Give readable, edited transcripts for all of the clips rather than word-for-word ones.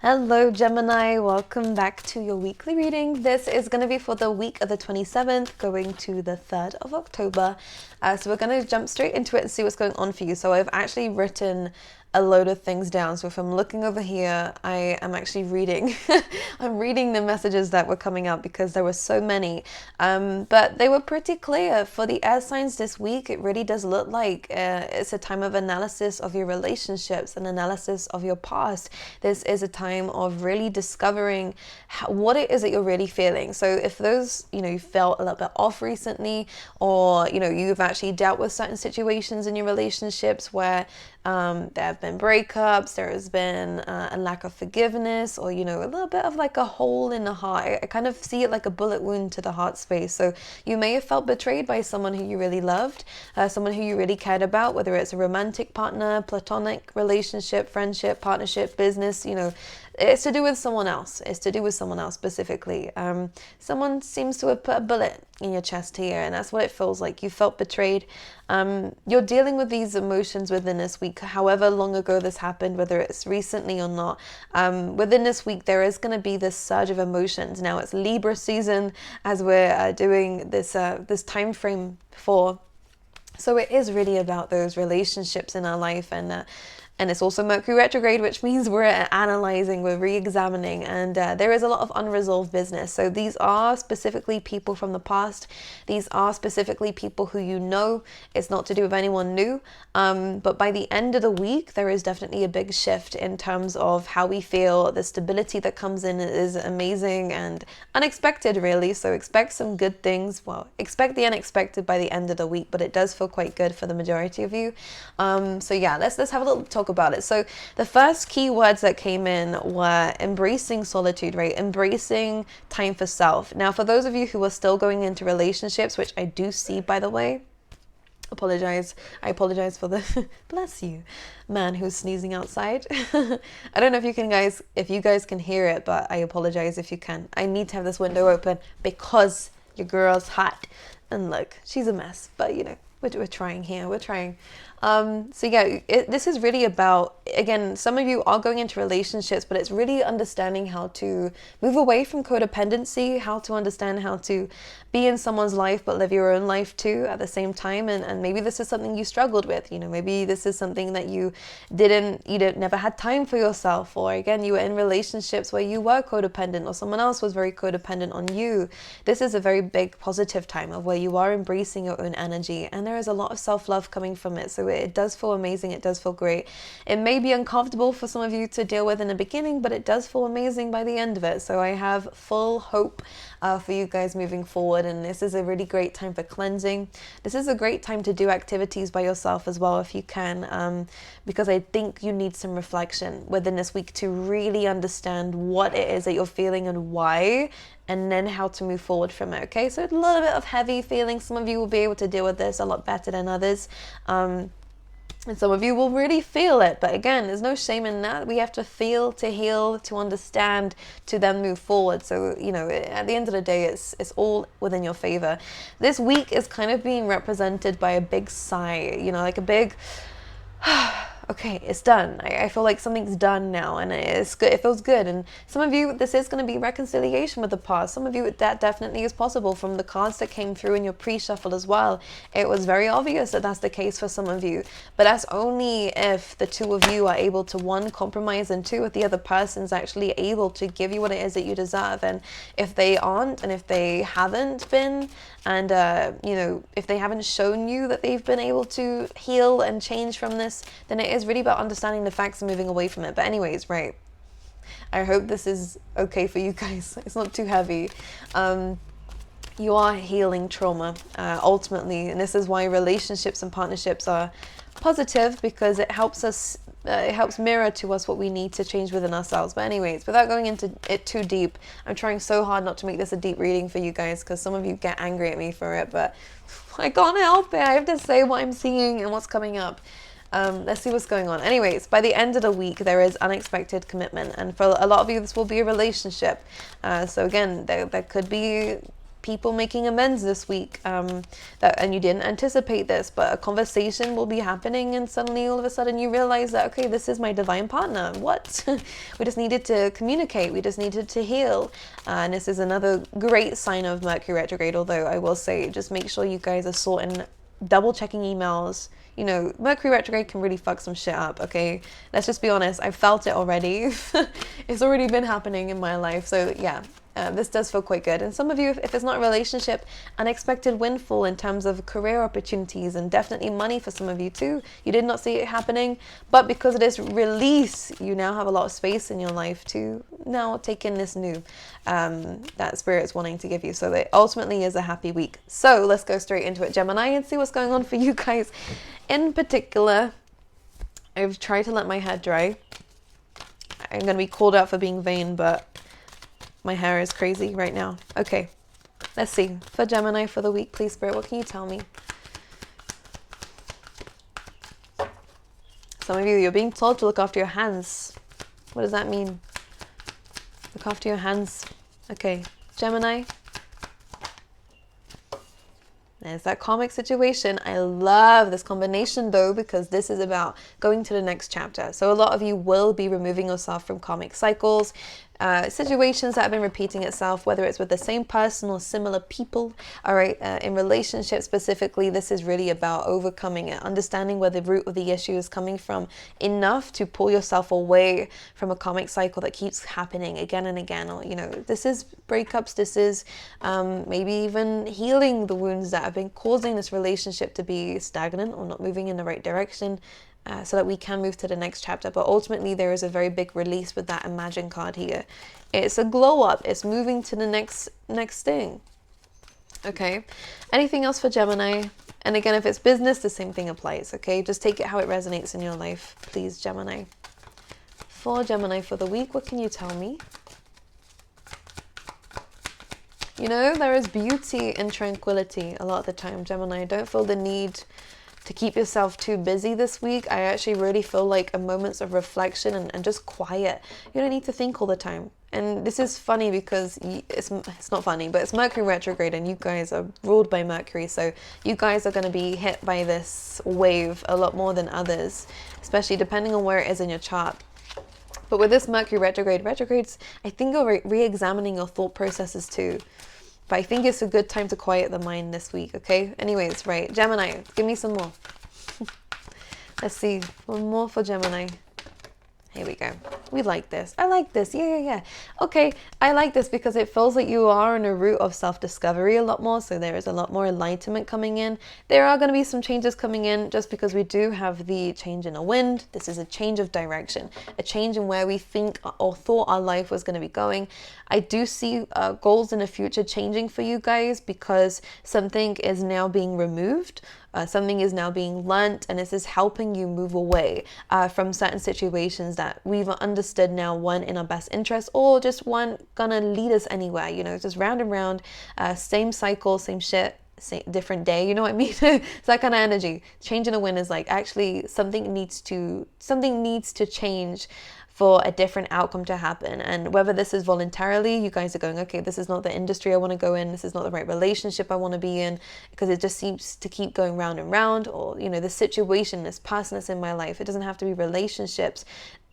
Hello Gemini, welcome back to your weekly reading. This is going to be for the week of the 27th going to the 3rd of October. So we're going to jump straight into it and see what's going on for you. So I've actually written a load of things down. So if I'm looking over here, I am actually reading. I'm reading the messages that were coming up because there were so many. But they were pretty clear. For the air signs this week, it really does look like it's a time of analysis of your relationships, an analysis of your past. This is a time of really discovering what it is that you're really feeling. So if those, you felt a little bit off recently, or, you've actually dealt with certain situations in your relationships where there have been breakups, there has been a lack of forgiveness, or, a little bit of like a hole in the heart. I kind of see it like a bullet wound to the heart space. So you may have felt betrayed by someone who you really loved, someone who you really cared about, whether it's a romantic partner, platonic relationship, friendship, partnership, business, it's to do with someone else. It's to do with someone else specifically. Someone seems to have put a bullet in your chest here, and that's what it feels like. You felt betrayed. You're dealing with these emotions within this week, however long ago this happened, whether it's recently or not. Within this week, there is going to be this surge of emotions. Now it's Libra season as we're doing this time frame for. So it is really about those relationships in our life, and it's also Mercury retrograde, which means we're analyzing, we're re-examining, and there is a lot of unresolved business. So these are specifically people from the past. These are specifically people who it's not to do with anyone new. But by the end of the week, there is definitely a big shift in terms of how we feel. The stability that comes in is amazing and unexpected, really. So expect some good things. Well, expect the unexpected by the end of the week, but it does feel quite good for the majority of you. So yeah, let's have a little talk about it. So the first key words that came in were embracing solitude, right? Embracing time for self. Now, for those of you who are still going into relationships, which I do see, by the way, I apologize for the bless you man who's sneezing outside. I don't know if you guys can hear it, but I apologize if you can. I need to have this window open because your girl's hot, and look, she's a mess, but we're trying here. We're trying. So yeah, this is really about, again, some of you are going into relationships, but it's really understanding how to move away from codependency, how to understand how to be in someone's life, but live your own life too at the same time. And maybe this is something you struggled with, maybe this is something that you never had time for yourself, or again, you were in relationships where you were codependent or someone else was very codependent on you. This is a very big positive time of where you are embracing your own energy, and there is a lot of self-love coming from it. So it does feel amazing. It does feel great. It may be uncomfortable for some of you to deal with in the beginning, but it does feel amazing by the end of it. So I have full hope for you guys moving forward. And this is a really great time for cleansing. This is a great time to do activities by yourself as well, if you can, because I think you need some reflection within this week to really understand what it is that you're feeling and why, and then how to move forward from it. Okay, so a little bit of heavy feelings. Some of you will be able to deal with this a lot better than others. And some of you will really feel it. But again, there's no shame in that. We have to feel, to heal, to understand, to then move forward. So, at the end of the day, it's all within your favor. This week is kind of being represented by a big sigh, like a big... okay, it's done. I feel like something's done now, and it's good. It feels good. And some of you, this is going to be reconciliation with the past. Some of you, that definitely is possible from the cards that came through in your pre-shuffle as well. It was very obvious that that's the case for some of you, but that's only if the two of you are able to, one, compromise, and two, if the other person's actually able to give you what it is that you deserve. And if they aren't, and if they haven't been, and if they haven't shown you that they've been able to heal and change from this, then it is really about understanding the facts and moving away from it. But anyways, right, I hope this is okay for you guys. It's not too heavy. You are healing trauma ultimately, and this is why relationships and partnerships are positive, because it helps us it helps mirror to us what we need to change within ourselves. But anyways, without going into it too deep, I'm trying so hard not to make this a deep reading for you guys, because some of you get angry at me for it, but I can't help it. I have to say what I'm seeing and what's coming up. Let's see what's going on. Anyways, by the end of the week, there is unexpected commitment, and for a lot of you, this will be a relationship. So again, there could be people making amends this week, and you didn't anticipate this, but a conversation will be happening and suddenly all of a sudden you realize that, okay, this is my divine partner. What? We just needed to communicate. We just needed to heal. And this is another great sign of Mercury retrograde, although I will say, just make sure you guys are sorting, double checking emails. You know, Mercury retrograde can really fuck some shit up, okay? Let's just be honest. I felt it already. It's already been happening in my life. So yeah, this does feel quite good. And some of you, if it's not a relationship, unexpected windfall in terms of career opportunities and definitely money for some of you too. You did not see it happening, but because of this release, you now have a lot of space in your life to now take in this new that Spirit's wanting to give you. So it ultimately is a happy week. So let's go straight into it, Gemini, and see what's going on for you guys. In particular, I've tried to let my hair dry. I'm going to be called out for being vain, but my hair is crazy right now. Okay, let's see. For Gemini for the week, please, Spirit, what can you tell me? Some of you, you're being told to look after your hands. What does that mean? Look after your hands. Okay, Gemini. There's that karmic situation. I love this combination though, because this is about going to the next chapter. So a lot of you will be removing yourself from karmic cycles, situations that have been repeating itself, whether it's with the same person or similar people. All right, in relationships specifically, this is really about overcoming it, understanding where the root of the issue is coming from, enough to pull yourself away from a karmic cycle that keeps happening again and again. Or, you know, this is breakups, this is maybe even healing the wounds that have been causing this relationship to be stagnant or not moving in the right direction. So that we can move to the next chapter. But ultimately, there is a very big release with that Imagine card here. It's a glow up. It's moving to the next thing. Okay. Anything else for Gemini? And again, if it's business, the same thing applies. Okay. Just take it how it resonates in your life, please, Gemini. For Gemini for the week, what can you tell me? You know, there is beauty in tranquility a lot of the time, Gemini. Don't feel the need to keep yourself too busy this week. I actually really feel like a moments of reflection and just quiet. You don't need to think all the time. And this is funny because it's not funny, but it's Mercury retrograde and you guys are ruled by Mercury. So you guys are going to be hit by this wave a lot more than others, especially depending on where it is in your chart. But with this Mercury retrogrades, I think you're re-examining your thought processes too. But I think it's a good time to quiet the mind this week, okay? Anyways, right. Gemini, give me some more. Let's see. One more for Gemini. Here we go. We like this. I like this. Yeah. Okay, I like this because it feels like you are on a route of self-discovery a lot more. So there is a lot more enlightenment coming in. There are going to be some changes coming in just because we do have the change in the wind. This is a change of direction, a change in where we think or thought our life was going to be going. I do see goals in the future changing for you guys because something is now being removed. Something is now being learnt, and this is helping you move away from certain situations that we've understood now weren't in our best interest or just weren't gonna lead us anywhere. You know, just round and round, same cycle, same shit, same, different day. You know what I mean? It's that kind of energy. Changing a win is like actually something needs to change for a different outcome to happen. And whether this is voluntarily, you guys are going, okay, this is not the industry I want to go in, this is not the right relationship I want to be in, because it just seems to keep going round and round, or, you know, this situation, this person that's in my life, it doesn't have to be relationships.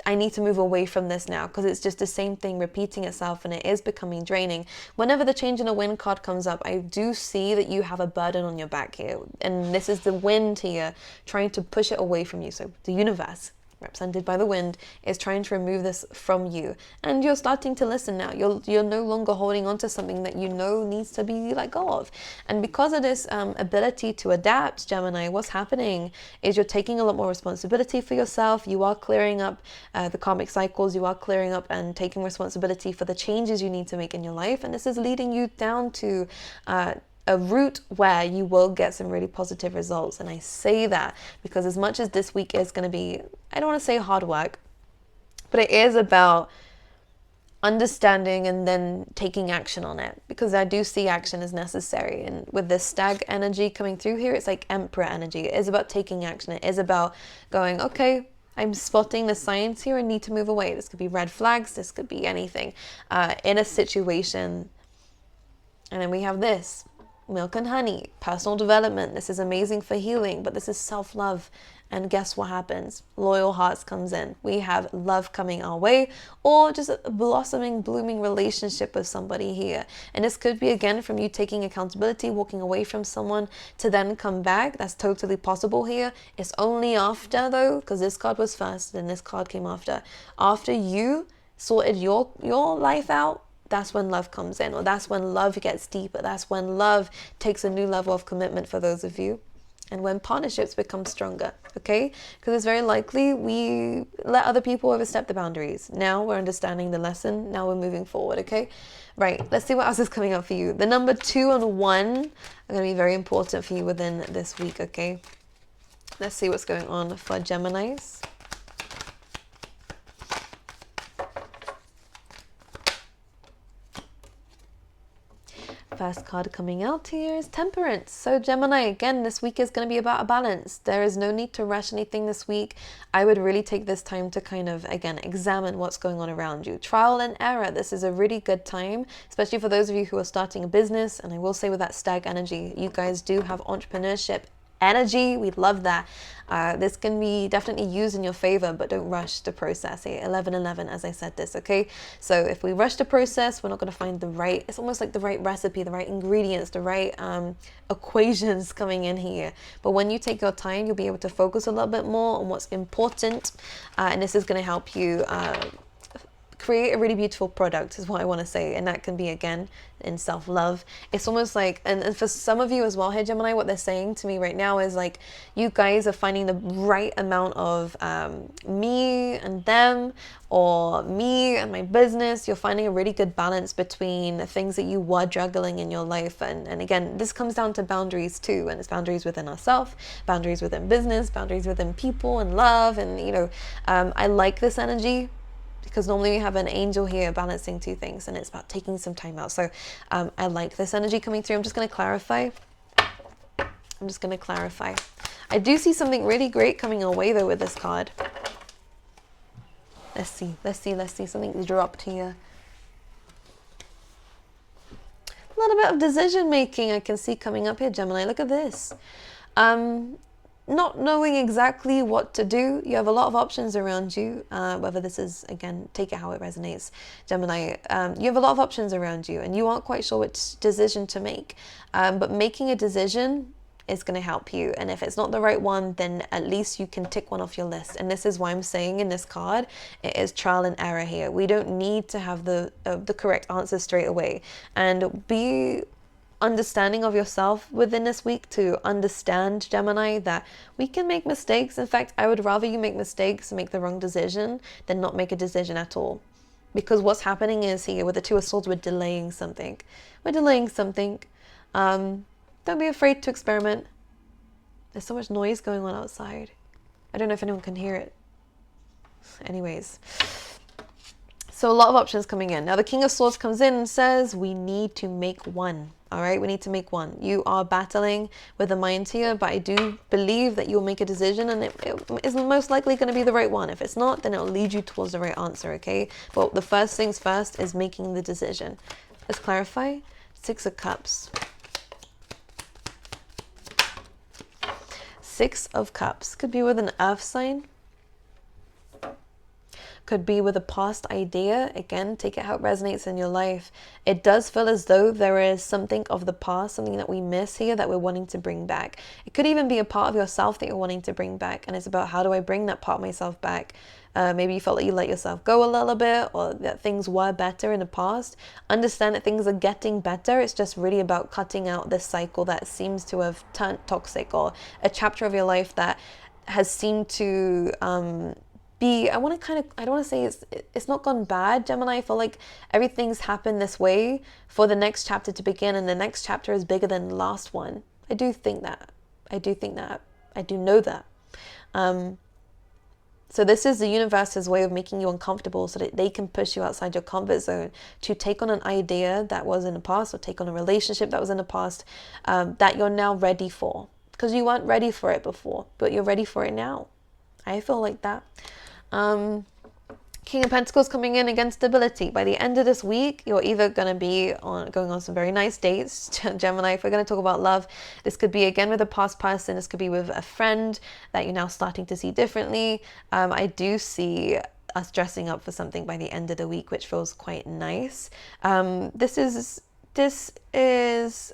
I need to move away from this now because it's just the same thing repeating itself and it is becoming draining. Whenever the change in a wind card comes up, I do see that you have a burden on your back here. And this is the wind here trying to push it away from you. So the universe, represented by the wind, is trying to remove this from you, and you're starting to listen now. You're no longer holding on to something that you know needs to be let go of. And because of this ability to adapt, Gemini, what's happening is you're taking a lot more responsibility for yourself. You are clearing up the karmic cycles. You are clearing up and taking responsibility for the changes you need to make in your life, and this is leading you down to a route where you will get some really positive results. And I say that because as much as this week is going to be, I don't want to say hard work, but it is about understanding and then taking action on it, because I do see action as necessary. And with this stag energy coming through here, it's like emperor energy. It is about taking action. It is about going, okay, I'm spotting the signs here. I need to move away. This could be red flags. This could be anything in a situation And then we have this, milk and honey, personal development. This is amazing for healing, but this is self-love. And guess what happens? Loyal hearts comes in. We have love coming our way, or just a blossoming, blooming relationship with somebody here. And this could be, again, from you taking accountability, walking away from someone to then come back. That's totally possible here. It's only after, though, because this card was first, then this card came after. After you sorted your life out, that's when love comes in, or that's when love gets deeper. That's when love takes a new level of commitment for those of you. And when partnerships become stronger, okay? Because it's very likely we let other people overstep the boundaries. Now we're understanding the lesson. Now we're moving forward, okay? Right, let's see what else is coming up for you. The number 2 and 1 are going to be very important for you within this week, okay? Let's see what's going on for Geminis. First card coming out here is Temperance. So Gemini, again, this week is going to be about a balance. There is no need to rush anything this week. I would really take this time to kind of, again, examine what's going on around you. Trial and error. This is a really good time, especially for those of you who are starting a business. And I will say with that stag energy, you guys do have entrepreneurship energy. We love that. This can be definitely used in your favor, but don't rush the process. 11-11, as I said this, okay? So if we rush the process, we're not going to find the right, it's almost like the right recipe, the right ingredients, the right equations coming in here. But when you take your time, you'll be able to focus a little bit more on what's important. And this is going to help you create a really beautiful product, is what I want to say. And that can be, again, in self-love. It's almost like, and for some of you as well here, Gemini, what they're saying to me right now is like, you guys are finding the right amount of me and them, or me and my business. You're finding a really good balance between the things that you were juggling in your life. And again, this comes down to boundaries too. And it's boundaries within ourselves, boundaries within business, boundaries within people and love. And, you know, I like this energy, because normally we have an angel here balancing two things, and it's about taking some time out. So I like this energy coming through. I'm just going to clarify. I do see something really great coming our way, though, with this card. Let's see. Something dropped here. A little bit of decision making I can see coming up here, Gemini. Look at this. Not knowing exactly what to do. You have a lot of options around you, whether this is, again, take it how it resonates, Gemini. You have a lot of options around you, and you aren't quite sure which decision to make. But making a decision is going to help you. And if it's not the right one, then at least you can tick one off your list. And this is why I'm saying in this card, it is trial and error here. We don't need to have the correct answer straight away. And be understanding of yourself within this week to understand, Gemini, that we can make mistakes. In fact, I would rather you make mistakes and make the wrong decision than not make a decision at all. Because what's happening is here with the Two of Swords, we're delaying something. Don't be afraid to experiment. There's so much noise going on outside. I don't know if anyone can hear it. Anyways. So a lot of options coming in. Now the King of Swords comes in and says we need to make one. All right, we need to make one. You are battling with the mind here, but I do believe that you'll make a decision, and it is most likely going to be the right one. If it's not, then it'll lead you towards the right answer, okay? But the first things first is making the decision. Let's clarify. 6 of Cups. 6 of Cups. Could be with an earth sign. Could be with a past idea. Again, take it how it resonates in your life. It does feel as though there is something of the past, something that we miss here that we're wanting to bring back. It could even be a part of yourself that you're wanting to bring back. And it's about, how do I bring that part of myself back? Maybe you felt like you let yourself go a little bit, or that things were better in the past. Understand that things are getting better. It's just really about cutting out this cycle that seems to have turned toxic, or a chapter of your life that has seemed to I don't want to say it's not gone bad, Gemini. I feel like everything's happened this way for the next chapter to begin, and the next chapter is bigger than the last one. I do think that. I do know that. So this is the universe's way of making you uncomfortable so that they can push you outside your comfort zone to take on an idea that was in the past, or take on a relationship that was in the past, that you're now ready for. Because you weren't ready for it before, but you're ready for it now. I feel like that. King of Pentacles coming in, again, stability. By the end of this week, you're either going to be going on some very nice dates. Gemini, if we're going to talk about love, this could be, again, with a past person. This could be with a friend that you're now starting to see differently. I do see us dressing up for something by the end of the week, which feels quite nice. This is,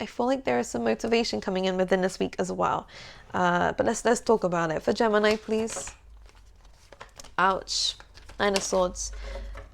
I feel like there is some motivation coming in within this week as well. But let's talk about it. For Gemini, please. Ouch. Nine of Swords.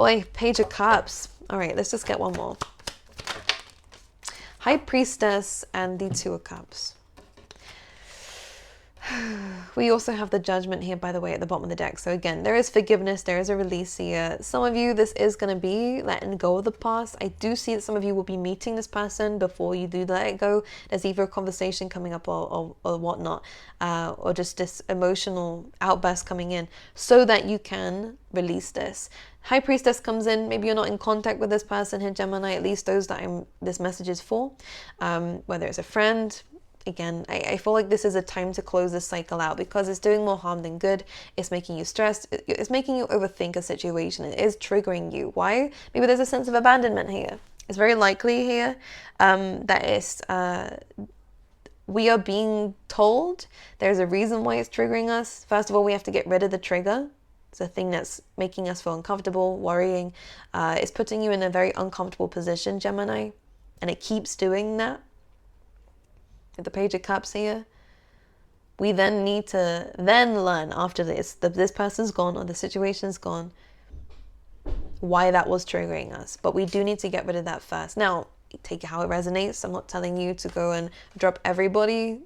Oi, Page of Cups. All right, let's just get one more. High Priestess and the Two of Cups. We also have the Judgment here, by the way, at the bottom of the deck. So again, there is forgiveness. There is a release here. Some of you, this is going to be letting go of the past. I do see that some of you will be meeting this person before you do let it go. There's either a conversation coming up or whatnot, or just this emotional outburst coming in so that you can release this. High Priestess comes in. Maybe you're not in contact with this person here, Gemini, at least those that this message is for, whether it's a friend. Again, I feel like this is a time to close this cycle out because it's doing more harm than good. It's making you stressed. It's making you overthink a situation. It is triggering you. Why? Maybe there's a sense of abandonment here. It's very likely here that we are being told there's a reason why it's triggering us. First of all, we have to get rid of the trigger. It's a thing that's making us feel uncomfortable, worrying. It's putting you in a very uncomfortable position, Gemini, and it keeps doing that. The Page of Cups here. We then need to learn after this person's gone or the situation's gone, why that was triggering us. But we do need to get rid of that first. Now, take it how it resonates. I'm not telling you to go and drop everybody.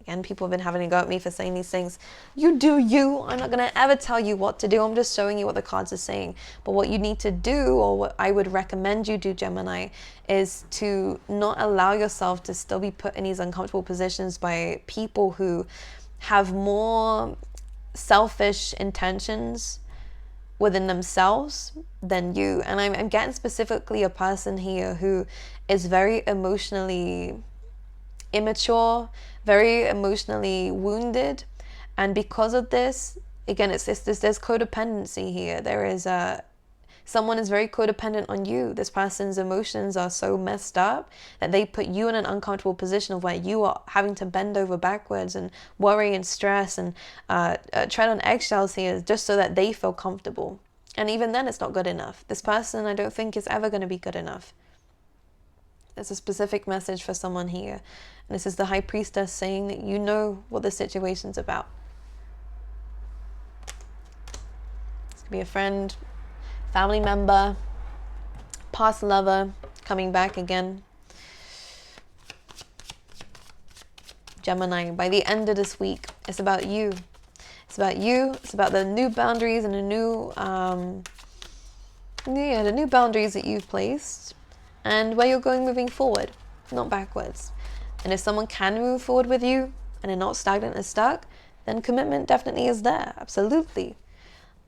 Again, people have been having a go at me for saying these things. You do you. I'm not going to ever tell you what to do. I'm just showing you what the cards are saying. But what you need to do, or what I would recommend you do, Gemini, is to not allow yourself to still be put in these uncomfortable positions by people who have more selfish intentions within themselves than you. And I'm getting specifically a person here who is very emotionally immature, very emotionally wounded, and because of this, again, there's codependency here. There is someone is very codependent on you. This person's emotions are so messed up that they put you in an uncomfortable position of where you are having to bend over backwards and worry and stress and tread on eggshells here just so that they feel comfortable. And even then, it's not good enough. This person, I don't think, is ever going to be good enough. There's a specific message for someone here. And this is the High Priestess saying that you know what the situation's about. This could be a friend, family member, past lover, coming back again. Gemini, by the end of this week, it's about you. It's about you. It's about the new boundaries and the new boundaries that you've placed. And where you're going moving forward, not backwards. And if someone can move forward with you and they're not stagnant and stuck, then commitment definitely is there, absolutely.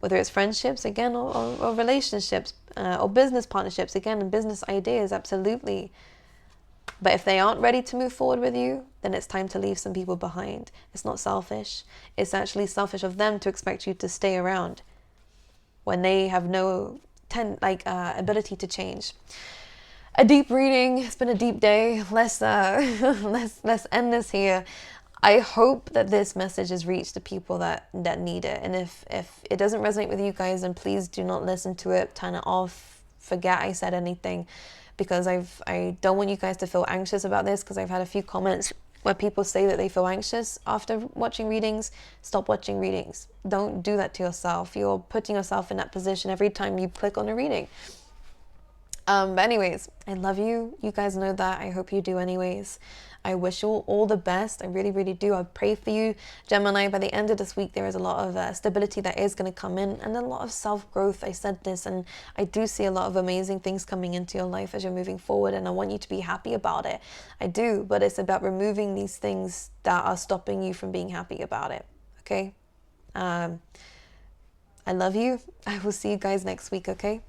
Whether it's friendships, again, or relationships, or business partnerships, again, and business ideas, absolutely. But if they aren't ready to move forward with you, then it's time to leave some people behind. It's not selfish. It's actually selfish of them to expect you to stay around when they have no ability to change. A deep reading. It's been a deep day. Let's end this here. I hope that this message has reached the people that need it. And if it doesn't resonate with you guys, then please do not listen to it. Turn it off. Forget I said anything, because I don't want you guys to feel anxious about this, because I've had a few comments where people say that they feel anxious after watching readings. Stop watching readings. Don't do that to yourself. You're putting yourself in that position every time you click on a reading. But anyways, I love you. You guys know that. I hope you do anyways. I wish you all the best. I really, really do. I pray for you, Gemini. By the end of this week, there is a lot of stability that is going to come in, and a lot of self-growth. I said this, and I do see a lot of amazing things coming into your life as you're moving forward, and I want you to be happy about it. I do, but it's about removing these things that are stopping you from being happy about it. Okay? I love you. I will see you guys next week, okay?